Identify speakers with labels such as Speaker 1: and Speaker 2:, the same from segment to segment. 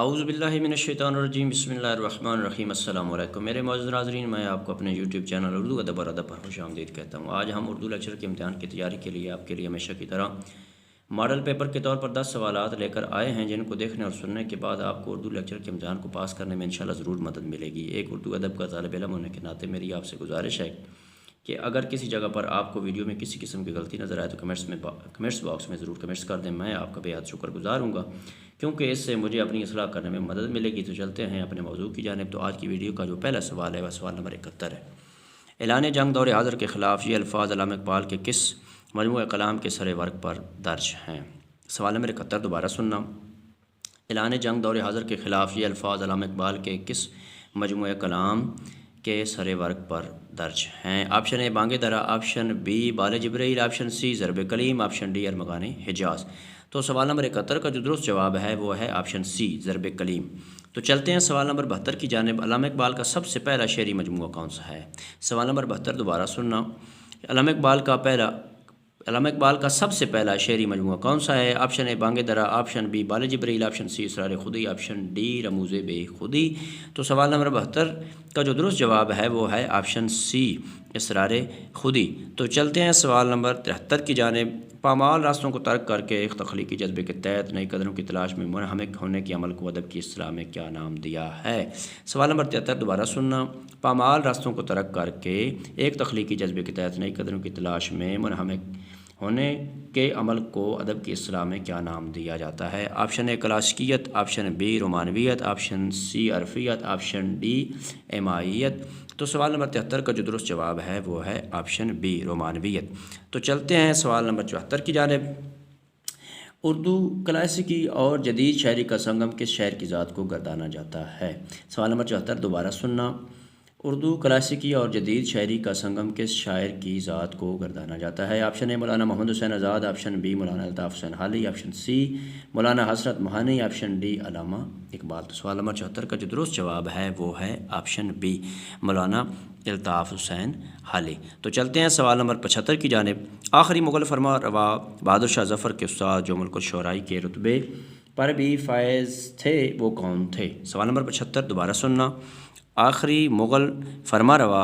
Speaker 1: اعوذ باللہ من الشیطان الرجیم، بسم اللہ الرحمن الرحیم۔ السلام علیکم میرے معزز ناظرین، میں آپ کو اپنے یوٹیوب چینل اردو ادب اور ادب پر خوش آمدید کہتا ہوں۔ آج ہم اردو لیکچر کے امتحان کی تیاری کے لیے آپ کے لیے ہمیشہ کی طرح ماڈل پیپر کے طور پر 10 سوالات لے کر آئے ہیں، جن کو دیکھنے اور سننے کے بعد آپ کو اردو لیکچر کے امتحان کو پاس کرنے میں انشاءاللہ ضرور مدد ملے گی۔ ایک اردو ادب کا طالب علم ہونے کے ناطے میری آپ سے گزارش ہے کہ اگر کسی جگہ پر آپ کو ویڈیو میں کسی قسم کی غلطی نظر آئے تو کمنٹس باکس میں ضرور کمنٹس کر دیں، میں آپ کا بے حد شکر گزار ہوں گا، کیونکہ اس سے مجھے اپنی اصلاح کرنے میں مدد ملے گی۔ تو چلتے ہیں اپنے موضوع کی جانب۔ تو آج کی ویڈیو کا جو پہلا سوال ہے وہ سوال نمبر 71 ہے۔ اعلان جنگ دور حاضر کے خلاف یہ الفاظ علامہ اقبال کے کس مجموعہ کلام کے سر ورق پر درج ہیں؟ سوال نمبر 71 دوبارہ سننا۔ اعلان جنگ دور حاضر کے خلاف یہ الفاظ علامہ اقبال کے کس مجموعہ کلام کے سر ورق پر درج ہیں؟ آپشن اے بانگ درا، آپشن بی بال جبرائیل، آپشن سی ضرب کلیم، آپشن ڈی ارمغان حجاز۔ تو سوال نمبر 71 کا جو درست جواب ہے وہ ہے آپشن سی ضرب کلیم۔ تو چلتے ہیں سوال نمبر 72 کی جانب۔ علامہ اقبال کا سب سے پہلا شعری مجموعہ کون سا ہے؟ سوال نمبر 72 دوبارہ سننا۔ علامہ اقبال کا سب سے پہلا شعری مجموعہ کون سا ہے؟ آپشن اے بانگ درا، آپشن بی بال جبرائیل، آپشن سی اسرار خودی، آپشن ڈی رموز بے خودی۔ تو سوال نمبر 72 کا جو درست جواب ہے وہ ہے آپشن سی اسرار خودی۔ تو چلتے ہیں سوال نمبر 73 کی جانب۔ پامال راستوں کو ترک کر کے ایک تخلیقی جذبے کے تحت نئی قدروں کی تلاش میں منہمک ہونے کے عمل کو ادب کی اصطلاح میں کیا نام دیا ہے؟ سوال نمبر 73 دوبارہ سننا۔ پامال راستوں کو ترک کر کے ایک تخلیقی جذبے کے تحت نئی قدروں کی تلاش میں منہمک ہونے کے عمل کو ادب کی اصطلاح میں کیا نام دیا جاتا ہے؟ آپشن اے کلاسیکیت، آپشن بی رومانویت، آپشن سی عرفیت، آپشن ڈی ایمائیت۔ تو سوال نمبر 73 کا جو درست جواب ہے وہ ہے آپشن بی رومانویت۔ تو چلتے ہیں سوال نمبر 74 کی جانب۔ اردو کلاسیکی اور جدید شاعری کا سنگم کس شاعر کی ذات کو گردانا جاتا ہے؟ سوال نمبر 74 دوبارہ سننا۔ اردو کلاسیکی اور جدید شاعری کا سنگم کس شاعر کی ذات کو گردانا جاتا ہے؟ آپشن اے مولانا محمد حسین آزاد، آپشن بی مولانا Altaf Hussain Hali, option C Maulana Hasrat Mohani, option D علامہ اقبال۔ تو سوال نمبر 74 کا جو درست جواب ہے وہ ہے آپشن بی مولانا الطاف حسین حالی۔ تو چلتے ہیں سوال نمبر 75 کی جانب۔ آخری مغل فرما روا بہادر شاہ ظفر کے استاد جو ملک الشعراء کے رتبے پر بھی فائز تھے وہ کون تھے؟ سوال نمبر 75 دوبارہ سننا۔ آخری مغل فرما روا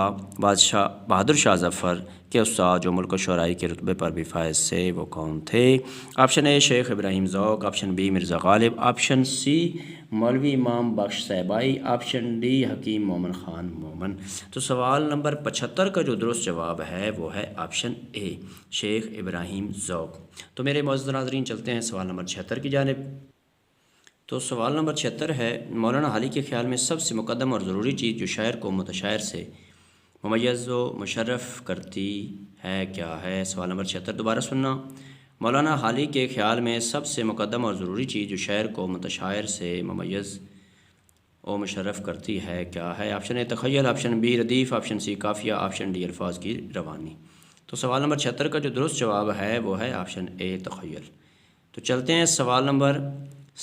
Speaker 1: بہادر شاہ ظفر کے استاد جو ملک الشعراء کے رتبے پر بھی فائز تھے وہ کون تھے؟ آپشن اے شیخ ابراہیم ذوق، option B Mirza Ghalib, option C مولوی امام بخش صاحبائی، آپشن ڈی حکیم مومن خان مومن۔ تو سوال نمبر 75 کا جو درست جواب ہے وہ ہے آپشن اے شیخ ابراہیم ذوق۔ تو میرے معزز ناظرین چلتے ہیں سوال نمبر 76 کی جانب۔ تو سوال نمبر 76 ہے، مولانا حالی کے خیال میں سب سے مقدم اور ضروری چیز جو شاعر کو متشاعر سے ممیز و مشرف کرتی ہے کیا ہے؟ سوال نمبر 76 دوبارہ سننا۔ مولانا حالی کے خیال میں سب سے مقدم اور ضروری چیز جو شاعر کو متشاعر سے ممیز و مشرف کرتی ہے کیا ہے؟ آپشن اے تخیل، آپشن بی ردیف، آپشن سی قافیہ، آپشن ڈی الفاظ کی روانی۔ تو سوال نمبر 76 کا جو درست جواب ہے وہ ہے آپشن اے تخیل۔ تو چلتے ہیں سوال نمبر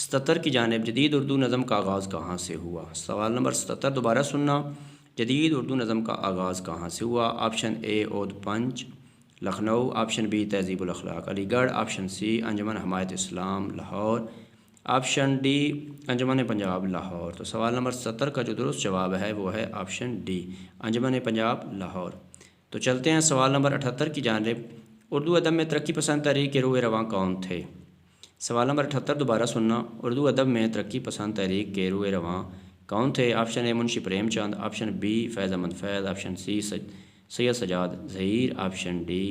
Speaker 1: 77 کی جانب۔ جدید اردو نظم کا آغاز کہاں سے ہوا؟ سوال نمبر 77 دوبارہ سننا۔ جدید اردو نظم کا آغاز کہاں سے ہوا؟ آپشن اے اودھ پنچ لکھنؤ، آپشن بی تہذیب الاخلاق علی گڑھ، آپشن سی انجمن حمایت اسلام لاہور، آپشن ڈی انجمن پنجاب لاہور۔ تو سوال نمبر 77 کا جو درست جواب ہے وہ ہے آپشن ڈی انجمن پنجاب لاہور۔ تو چلتے ہیں سوال نمبر 78 کی جانب۔ اردو ادب میں ترقی پسند تحریک کے روح رواں کون تھے؟ سوال نمبر 78 دوبارہ سننا۔ اردو ادب میں ترقی پسند تحریک کے روح رواں کون تھے؟ آپشن اے منشی پریم چند، آپشن بی فیض احمد فیض، آپشن سی سید سجاد ظہیر، آپشن ڈی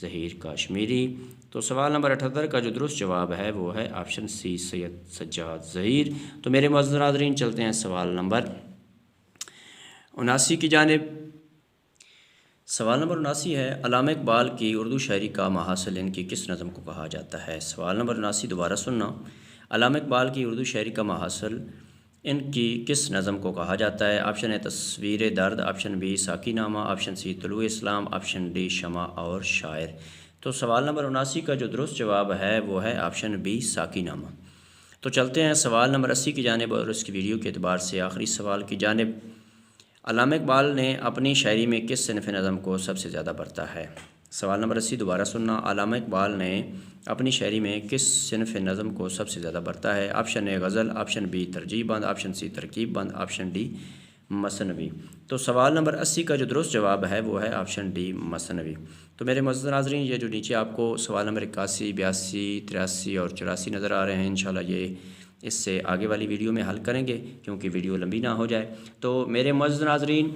Speaker 1: ظہیر کاشمیری۔ تو سوال نمبر 78 کا جو درست جواب ہے وہ ہے آپشن سی سید سجاد ظہیر۔ تو میرے معزز ناظرین چلتے ہیں سوال نمبر 79 کی جانب۔ سوال نمبر 79 ہے، علامہ اقبال کی اردو شاعری کا محاصل ان کی کس نظم کو کہا جاتا ہے؟ سوال نمبر 79 دوبارہ سننا۔ علامہ اقبال کی اردو شاعری کا محاصل ان کی کس نظم کو کہا جاتا ہے؟ آپشن اے تصویر درد، آپشن بی ساقی نامہ، آپشن سی طلوع اسلام، آپشن ڈی شمع اور شاعر۔ تو سوال نمبر 79 کا جو درست جواب ہے وہ ہے آپشن بی ساقی نامہ۔ تو چلتے ہیں سوال نمبر 80 کی جانب اور اس کی ویڈیو کے اعتبار سے آخری سوال کی جانب۔ علامہ اقبال نے اپنی شاعری میں کس صنف نظم کو سب سے زیادہ برتا ہے؟ سوال نمبر 80 دوبارہ سننا۔ علامہ اقبال نے اپنی شاعری میں کس صنف نظم کو سب سے زیادہ برتا ہے؟ آپشن اے غزل، آپشن بی ترجیح بند، آپشن سی ترکیب بند، آپشن ڈی مثنوی۔ تو سوال نمبر 80 کا جو درست جواب ہے وہ ہے آپشن ڈی مثنوی۔ تو میرے معزز ناظرین، یہ جو نیچے آپ کو سوال نمبر 81، 82، 83 اور 84 نظر آ رہے ہیں، انشاءاللہ یہ اس سے آگے والی ویڈیو میں حل کریں گے کیونکہ ویڈیو لمبی نہ ہو جائے۔ تو میرے معزز ناظرین،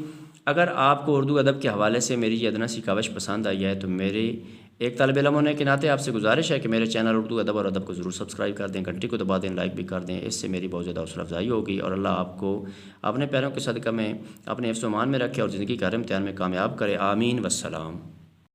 Speaker 1: اگر آپ کو اردو ادب کے حوالے سے میری یہ ادنی سی کاوش پسند آئی ہے تو میری ایک طالب علم ہونے کے ناطے آپ سے گزارش ہے کہ میرے چینل اردو ادب اور ادب کو ضرور سبسکرائب کر دیں، گھنٹی کو دبا دیں، لائک بھی کر دیں۔ اس سے میری بہت زیادہ حوصلہ افزائی ہوگی اور اللہ آپ کو اپنے پیروں کے صدقہ میں اپنے حفظ و امان میں رکھے اور زندگی کے ہر امتحان میں کامیاب کرے، آمین والسلام۔